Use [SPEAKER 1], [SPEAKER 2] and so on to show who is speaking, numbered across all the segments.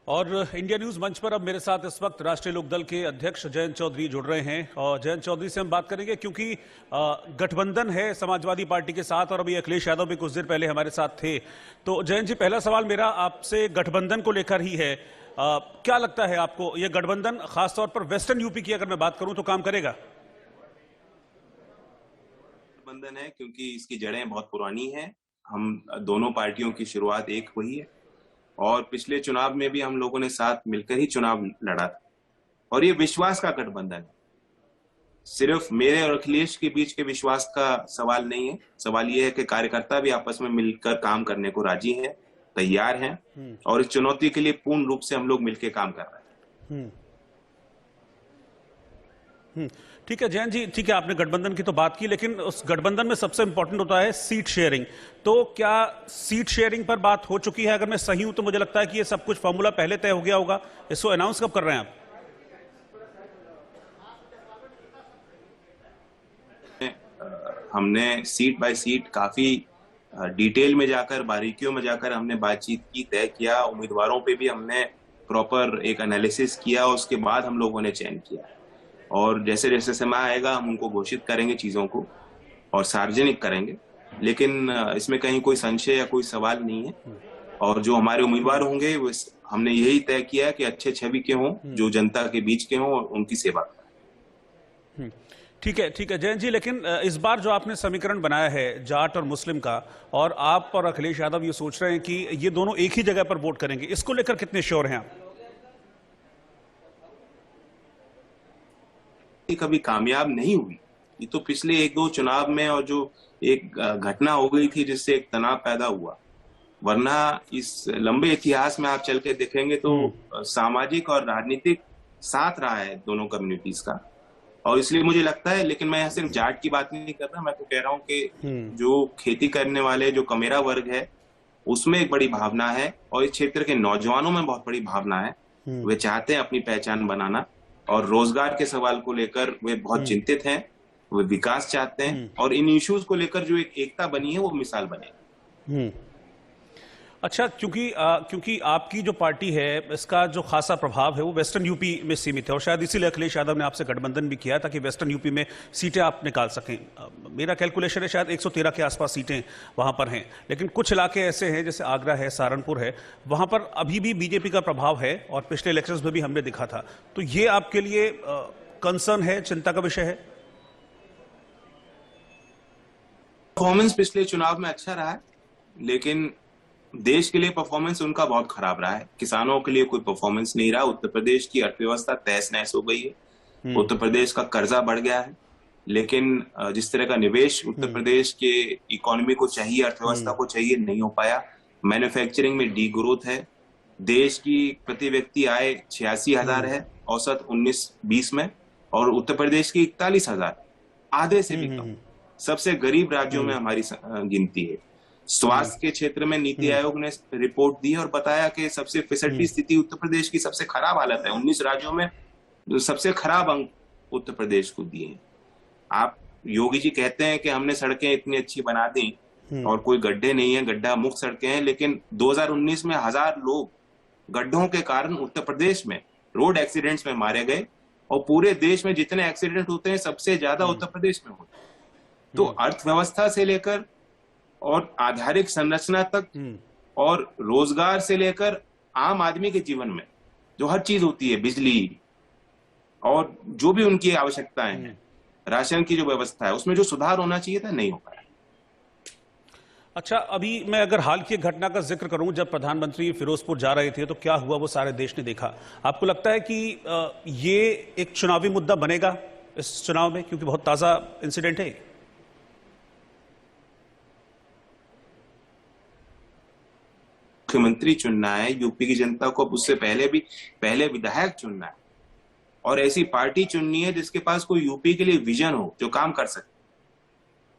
[SPEAKER 1] और India news मंच पर अब मेरे साथ इस वक्त राष्ट्रीय लोकदल के अध्यक्ष जयंत चौधरी जुड़ रहे हैं और जयंत चौधरी से हम बात करेंगे क्योंकि गठबंधन है समाजवादी पार्टी के साथ और अभी अखिलेश यादव भी कुछ देर पहले हमारे साथ थे। तो जयंत जी, पहला सवाल मेरा आपसे गठबंधन को लेकर ही है। क्या लगता है आपको यह गठबंधन खासतौर पर वेस्टर्न यूपी की अगर मैं बात करूं तो काम करेगा?
[SPEAKER 2] गठबंधन है क्योंकि इसकी जड़ें बहुत पुरानी हैं। हम दोनों पार्टियों की शुरुआत एक हुई है और पिछले चुनाव में भी हम लोगों ने साथ मिलकर ही चुनाव लड़ा था और ये विश्वास का गठबंधन है। सिर्फ मेरे और अखिलेश के बीच के विश्वास का सवाल नहीं है। सवाल ये है कि कार्यकर्ता भी आपस में मिलकर काम करने को राजी हैं, तैयार हैं और इस चुनौती के लिए पूर्ण रूप से हम लोग मिलकर काम कर रहे हैं।
[SPEAKER 1] ठीक है जयंत जी, ठीक है, आपने गठबंधन की तो बात की, लेकिन उस गठबंधन में सबसे इंपॉर्टेंट होता है सीट शेयरिंग। तो क्या सीट शेयरिंग पर बात हो चुकी है? अगर मैं सही हूं तो मुझे लगता है कि ये सब कुछ फॉर्मूला पहले तय हो गया होगा। इसको अनाउंस कब कर रहे हैं आप?
[SPEAKER 2] हमने सीट बाय सीट काफी डिटेल में जाकर, बारीकियों में जाकर हमने बातचीत की, तय किया। उम्मीदवारों पे भी हमने प्रॉपर एक एनालिसिस किया, उसके बाद हम लोगों ने चयन किया और जैसे जैसे समय आएगा हम उनको घोषित करेंगे चीजों को और सार्वजनिक करेंगे। लेकिन इसमें कहीं कोई संशय या कोई सवाल नहीं है और जो हमारे उम्मीदवार होंगे वो हमने यही तय किया कि अच्छे छवि के हों, जो जनता के बीच के हों और उनकी सेवा करें।
[SPEAKER 1] ठीक है जयंत जी, लेकिन इस बार जो आपने समीकरण बनाया है जाट और मुस्लिम का, और आप और अखिलेश यादव ये सोच रहे हैं कि ये दोनों एक ही जगह पर वोट करेंगे, इसको लेकर कितने श्योर हैं आप?
[SPEAKER 2] कभी कामयाब नहीं हुई। ये तो पिछले एक दो चुनाव में और जो एक घटना हो गई थी जिससे एक तनाव पैदा हुआ, वरना इस लंबे इतिहास में आप चल के देखेंगे तो सामाजिक और राजनीतिक साथ रहा है दोनों कम्युनिटीज का। और इसलिए मुझे लगता है, लेकिन मैं सिर्फ जाट की बात नहीं कर रहा, मैं तो कह रहा हूँ कि जो खेती करने वाले जो कमेरा वर्ग है उसमें एक बड़ी भावना है और इस क्षेत्र के नौजवानों में बहुत बड़ी भावना है। वे चाहते हैं अपनी पहचान बनाना और रोजगार के सवाल को लेकर वे बहुत चिंतित हैं। वे विकास चाहते हैं और इन इश्यूज को लेकर जो एक एकता बनी है वो मिसाल बने।
[SPEAKER 1] अच्छा, क्योंकि आपकी जो पार्टी है इसका जो खासा प्रभाव है वो वेस्टर्न यूपी में सीमित है और शायद इसीलिए अखिलेश यादव ने आपसे गठबंधन भी किया ताकि वेस्टर्न यूपी में सीटें आप निकाल सकें। मेरा कैलकुलेशन है शायद 113 के आसपास सीटें वहां पर हैं, लेकिन कुछ इलाके ऐसे हैं जैसे आगरा है, सहारनपुर है, वहां पर अभी भी बीजेपी का प्रभाव है और पिछले इलेक्शंस में भी हमने दिखा था। तो ये आपके लिए कंसर्न है, चिंता का विषय है?
[SPEAKER 2] परफॉर्मेंस पिछले चुनाव में अच्छा रहा है, लेकिन देश के लिए परफॉर्मेंस उनका बहुत खराब रहा है। किसानों के लिए कोई परफॉर्मेंस नहीं रहा। उत्तर प्रदेश की अर्थव्यवस्था तहस नहस हो गई है। उत्तर प्रदेश का कर्जा बढ़ गया है, लेकिन जिस तरह का निवेश उत्तर प्रदेश के इकोनॉमी को चाहिए, अर्थव्यवस्था को चाहिए, नहीं हो पाया। मैन्युफैक्चरिंग में डी ग्रोथ है। देश की प्रति व्यक्ति आय 86,000 है औसत 19-20 में और उत्तर प्रदेश की 41,000, आधे से भी कम। सबसे गरीब राज्यों में हमारी गिनती है। स्वास्थ्य के क्षेत्र में नीति आयोग ने रिपोर्ट दी और बताया कि सबसे फिसलती स्थिति उत्तर प्रदेश की, सबसे खराब हालत है। 19 राज्यों में जो सबसे खराब अंक उत्तर प्रदेश को दिए हैं। आप योगी जी कहते हैं कि हमने सड़कें इतनी अच्छी बना दी और कोई गड्ढे नहीं है, गड्ढा मुक्त सड़कें हैं, लेकिन 2019 में 1000 लोग गड्ढों के कारण उत्तर प्रदेश में रोड एक्सीडेंट्स में मारे गए और पूरे देश में जितने एक्सीडेंट होते हैं सबसे ज्यादा उत्तर प्रदेश में होते हैं। तो अर्थव्यवस्था से लेकर और आधारिक संरचना तक और रोजगार से लेकर आम आदमी के जीवन में जो हर चीज होती है, बिजली और जो भी उनकी आवश्यकताएं हैं, राशन की जो व्यवस्था है, उसमें जो सुधार होना चाहिए था, नहीं हो पाया।
[SPEAKER 1] अच्छा, अभी मैं अगर हाल की घटना का जिक्र करूं, जब प्रधानमंत्री फिरोजपुर जा रहे थे तो क्या हुआ वो सारे देश ने देखा। आपको लगता है कि ये एक चुनावी मुद्दा बनेगा इस चुनाव में, क्योंकि बहुत ताजा इंसिडेंट है?
[SPEAKER 2] मुख्यमंत्री चुनना है यूपी की जनता को, उससे पहले विधायक चुनना है और ऐसी पार्टी चुननी है जिसके पास कोई यूपी के लिए विजन हो, जो काम कर सके।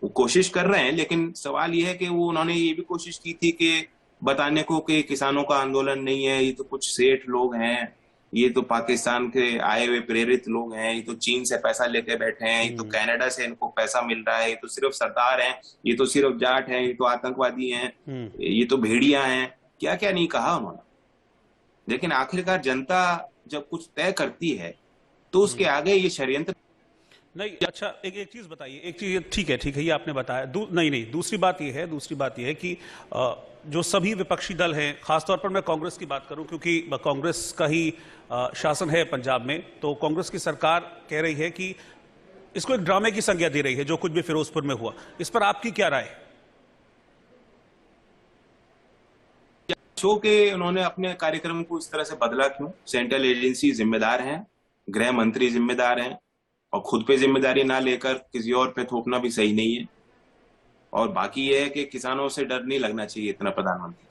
[SPEAKER 2] वो कोशिश कर रहे हैं, लेकिन सवाल ये है कि वो उन्होंने ये भी कोशिश की थी कि बताने को कि किसानों का आंदोलन नहीं है, ये तो कुछ सेठ लोग हैं, ये तो पाकिस्तान के आए हुए प्रेरित लोग हैं, ये तो चीन से पैसा लेके बैठे हैं, ये तो कनाडा से इनको पैसा मिल रहा है, ये तो सिर्फ सरदार हैं, ये तो सिर्फ जाट हैं, ये तो आतंकवादी हैं, ये तो भेड़िया हैं, क्या क्या नहीं कहा उन्होंने। लेकिन आखिरकार जनता जब कुछ तय करती है तो उसके आगे ये षड्यंत्र।
[SPEAKER 1] नहीं, अच्छा, एक एक चीज बताइए, एक चीज, ठीक है, ये आपने बताया। नहीं नहीं, दूसरी बात ये है कि जो सभी विपक्षी दल हैं, खासतौर पर मैं कांग्रेस की बात करूं क्योंकि कांग्रेस का ही शासन है पंजाब में, तो कांग्रेस की सरकार कह रही है कि इसको एक ड्रामे की संज्ञा दे रही है जो कुछ भी फिरोजपुर में हुआ। इस पर आपकी क्या राय है?
[SPEAKER 2] शो के उन्होंने अपने कार्यक्रम को इस तरह से बदला क्यों? सेंट्रल एजेंसी जिम्मेदार हैं, गृह मंत्री जिम्मेदार हैं, और खुद पे जिम्मेदारी ना लेकर किसी और पे थोपना भी सही नहीं है। और बाकी ये है कि किसानों से डर नहीं लगना चाहिए इतना प्रधानमंत्री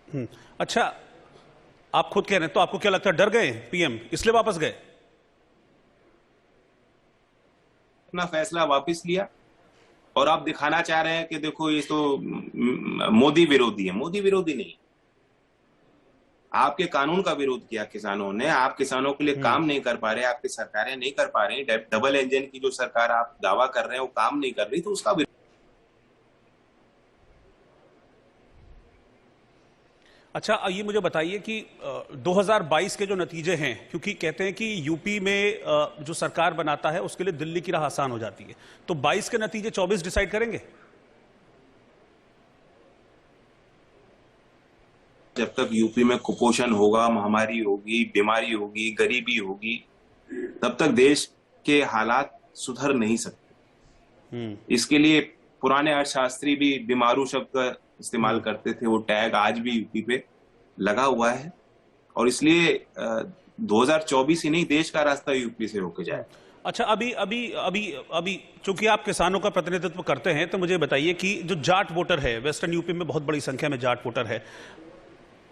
[SPEAKER 2] जी।
[SPEAKER 1] अच्छा, आप खुद कह रहे हैं, तो आपको क्या लगता है डर गए पीएम इसलिए वापस गए?
[SPEAKER 2] अपना फैसला वापस लिया और आप दिखाना चाह रहे हैं कि देखो ये तो मोदी विरोधी है। मोदी विरोधी नहीं, आपके कानून का विरोध किया किसानों ने। आप किसानों के लिए काम नहीं कर पा रहे, आपकी सरकारें नहीं कर पा रही, डबल इंजन की जो सरकार आप दावा कर रहे हैं वो काम नहीं कर रही, तो उसका विरोध।
[SPEAKER 1] अच्छा, ये मुझे बताइए कि 2022 के जो नतीजे हैं, क्योंकि कहते हैं कि यूपी में जो सरकार बनाता है उसके लिए दिल्ली की राह आसान हो जाती है, तो 22 के नतीजे 24 डिसाइड करेंगे?
[SPEAKER 2] जब तक यूपी में कुपोषण होगा, महामारी होगी, बीमारी होगी, गरीबी होगी, तब तक देश के हालात सुधर नहीं सकते। इसके लिए पुराने अर्थशास्त्री भी बीमारू शब्द का इस्तेमाल करते थे। वो टैग आज भी यूपी पे लगा हुआ है, और इसलिए 2024 ही नहीं, देश का रास्ता यूपी से होके जाए।
[SPEAKER 1] अच्छा, अभी अभी अभी अभी चूंकि आप किसानों का प्रतिनिधित्व करते हैं, तो मुझे बताइए कि जो जाट वोटर है, वेस्टर्न यूपी में बहुत बड़ी संख्या में जाट वोटर है,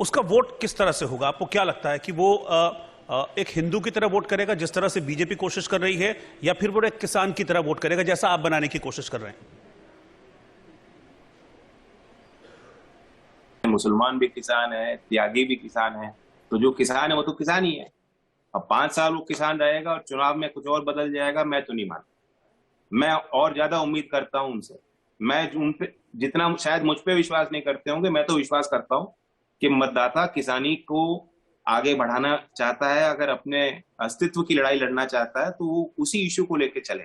[SPEAKER 1] उसका वोट किस तरह से होगा? आपको क्या लगता है कि वो एक हिंदू की तरह वोट करेगा जिस तरह से बीजेपी कोशिश कर रही है, या फिर वो एक किसान की तरह वोट करेगा जैसा आप बनाने की कोशिश कर रहे हैं?
[SPEAKER 2] मुसलमान भी किसान है, त्यागी भी किसान है, तो जो किसान है वो तो किसान ही है। अब 5 साल वो किसान रहेगा और चुनाव में कुछ और बदल जाएगा, मैं तो नहीं मानता। मैं और ज्यादा उम्मीद करता हूं उनसे। मैं उन पे जितना शायद मुझ पे विश्वास नहीं करते होंगे, मैं तो विश्वास करता हूं कि मतदाता किसानी को आगे बढ़ाना चाहता है। अगर अपने अस्तित्व की लड़ाई लड़ना चाहता है तो वो उसी इश्यू को लेकर चले।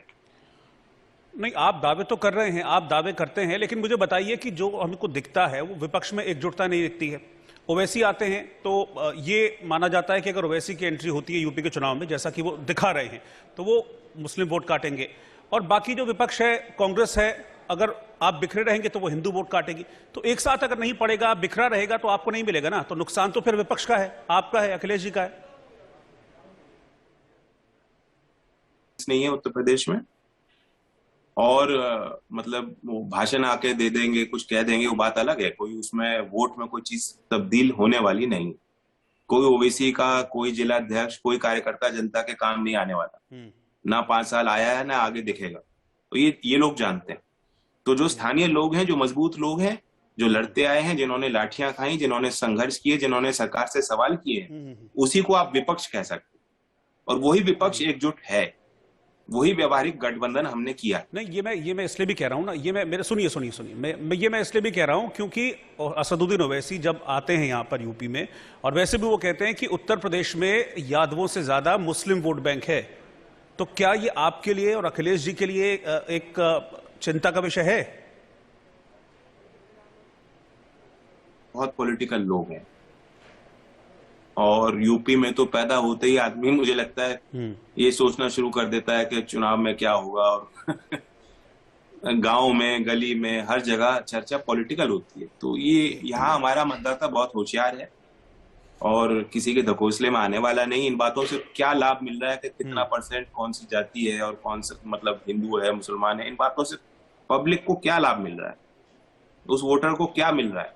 [SPEAKER 1] नहीं, आप दावे तो कर रहे हैं, आप दावे करते हैं, लेकिन मुझे बताइए कि जो हमको दिखता है वो विपक्ष में एकजुटता नहीं दिखती है। ओवैसी आते हैं तो ये माना जाता है कि अगर ओवैसी की एंट्री होती है यूपी के चुनाव में, जैसा कि वो दिखा रहे हैं, तो वो मुस्लिम वोट काटेंगे, और बाकी जो विपक्ष है, कांग्रेस है, अगर आप बिखरे रहेंगे तो वो हिंदू वोट काटेगी। तो एक साथ अगर नहीं पड़ेगा, बिखरा रहेगा, तो आपको नहीं मिलेगा ना, तो नुकसान तो फिर विपक्ष का है, आपका है, अखिलेश जी का है।
[SPEAKER 2] नहीं है उत्तर प्रदेश में, और मतलब वो भाषण आके दे देंगे, कुछ कह देंगे, वो बात अलग है। कोई उसमें वोट में कोई चीज तब्दील होने वाली नहीं। कोई ओवैसी का कोई जिला अध्यक्ष, कोई कार्यकर्ता जनता के काम नहीं आने वाला। ना 5 साल आया है, ना आगे दिखेगा। तो ये लोग जानते हैं। तो जो स्थानीय लोग हैं, जो मजबूत लोग हैं, जो लड़ते आए हैं, जिन्होंने लाठियां खाई, जिन्होंने संघर्ष किए, जिन्होंने सरकार से सवाल किए, उसी को आप विपक्ष कह सकते। और वही विपक्ष एकजुट है, वही व्यवहारिक गठबंधन हमने किया।
[SPEAKER 1] नहीं, ये मैं इसलिए भी कह रहा हूं ना, ये मैं मेरे सुनिए सुनिए सुनिए मैं इसलिए भी कह रहा हूं क्योंकि असदुद्दीन ओवैसी जब आते हैं यहां पर यूपी में, और वैसे भी वो कहते हैं कि उत्तर प्रदेश में यादवों से ज्यादा मुस्लिम वोट बैंक है, तो क्या ये आपके लिए और अखिलेश जी के लिए एक चिंता का विषय है?
[SPEAKER 2] बहुत पॉलिटिकल लोग हैं, और यूपी में तो पैदा होते ही आदमी, मुझे लगता है, ये सोचना शुरू कर देता है कि चुनाव में क्या होगा। और गांव में, गली में, हर जगह चर्चा पॉलिटिकल होती है। तो ये यहाँ हमारा मतदाता बहुत होशियार है और किसी के धकोसले में आने वाला नहीं। इन बातों से क्या लाभ मिल रहा है कि कितना परसेंट कौन सी जाति है और कौन सा मतलब हिंदू है, मुसलमान है, इन बातों से पब्लिक को क्या लाभ मिल रहा है, उस वोटर को क्या मिल रहा है?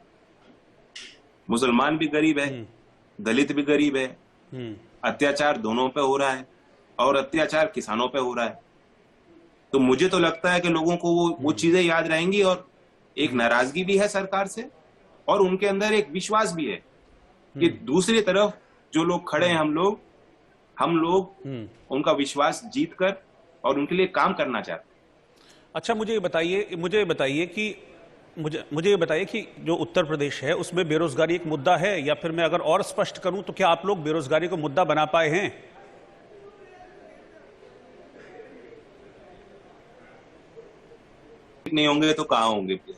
[SPEAKER 2] मुसलमान भी गरीब है, दलित भी गरीब है, अत्याचार दोनों पे हो रहा है, और अत्याचार किसानों पे हो रहा है। तो मुझे तो लगता है कि लोगों को वो चीजें याद रहेंगी, और एक नाराजगी भी है सरकार से, और उनके अंदर एक विश्वास भी है कि दूसरी तरफ जो लोग खड़े हैं, हम लोग उनका विश्वास जीत कर और उनके लिए काम करना चाहते हैं।
[SPEAKER 1] अच्छा, मुझे ये बताइए कि मुझे मुझे ये बताइए कि जो उत्तर प्रदेश है उसमें बेरोजगारी एक मुद्दा है, या फिर मैं अगर और स्पष्ट करूं तो क्या आप लोग बेरोजगारी को मुद्दा बना पाए हैं?
[SPEAKER 2] नहीं होंगे तो कहाँ होंगे फिर?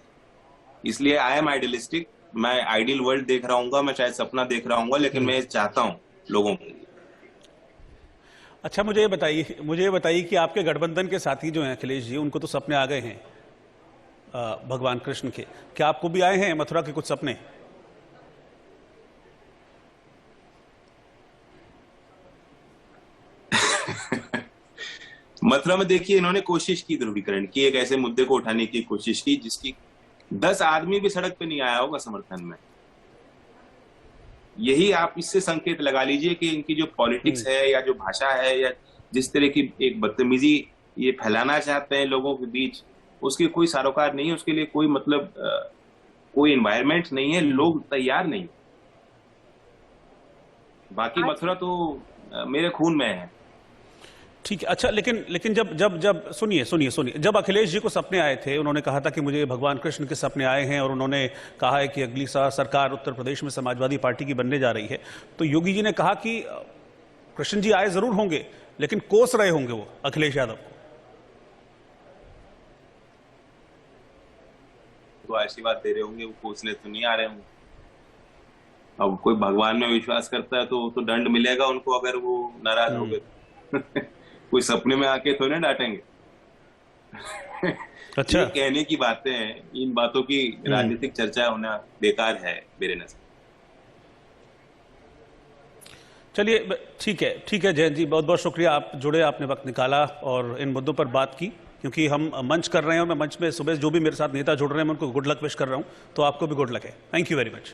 [SPEAKER 2] इसलिए आई एम आइडियलिस्टिक। मैं आइडियल वर्ल्ड देख रहा हूँ, मैं शायद सपना देख रहा हूँ, लेकिन मैं चाहता हूँ लोगों को।
[SPEAKER 1] अच्छा, मुझे ये बताइए कि आपके गठबंधन के साथी जो हैं अखिलेश जी, उनको तो सपने आ गए हैं भगवान कृष्ण के। क्या आपको भी आए हैं मथुरा के कुछ सपने?
[SPEAKER 2] मथुरा में देखिए, इन्होंने कोशिश की ध्रुवीकरण की, एक ऐसे मुद्दे को उठाने की कोशिश की जिसकी 10 आदमी भी सड़क पे नहीं आया होगा समर्थन में। यही आप इससे संकेत लगा लीजिए कि इनकी जो पॉलिटिक्स है या जो भाषा है या जिस तरह की एक बदतमीजी ये फैलाना चाहते हैं लोगों के बीच, उसके कोई सरोकार नहीं है, उसके लिए कोई मतलब कोई एनवायरनमेंट नहीं है, लोग तैयार नहीं। बाकी मथुरा तो मेरे खून में है।
[SPEAKER 1] ठीक है। अच्छा, लेकिन जब जब जब सुनिए, जब अखिलेश जी को सपने आए थे, उन्होंने कहा था कि मुझे भगवान कृष्ण के सपने आए हैं, और उन्होंने कहा है कि अगली सरकार उत्तर प्रदेश में समाजवादी पार्टी की बनने जा रही है। तो योगी जी ने कहा कि कृष्ण जी आए जरूर होंगे, लेकिन कोस रहे होंगे वो अखिलेश यादव को।
[SPEAKER 2] तो आशीर्वाद दे रहे होंगे, वो कोसने तो नहीं आ रहे होंगे। अब कोई भगवान में विश्वास करता है तो दंड मिलेगा उनको अगर वो नाराज हो गए। कोई सपने में आके तो नहीं डांटेंगे।
[SPEAKER 1] अच्छा,
[SPEAKER 2] ये कहने की बातें हैं, इन बातों की राजनीतिक चर्चा होना बेकार है मेरे नजर।
[SPEAKER 1] चलिए, ठीक है जयंत जी, बहुत बहुत शुक्रिया, आप जुड़े, आपने वक्त निकाला और इन मुद्दों पर बात की, क्योंकि हम मंच कर रहे हैं और मैं मंच में सुबह जो भी मेरे साथ नेता जुड़ रहे हैं मैं उनको गुड लक विश कर रहा हूं, तो आपको भी गुड लक है। Thank you very much.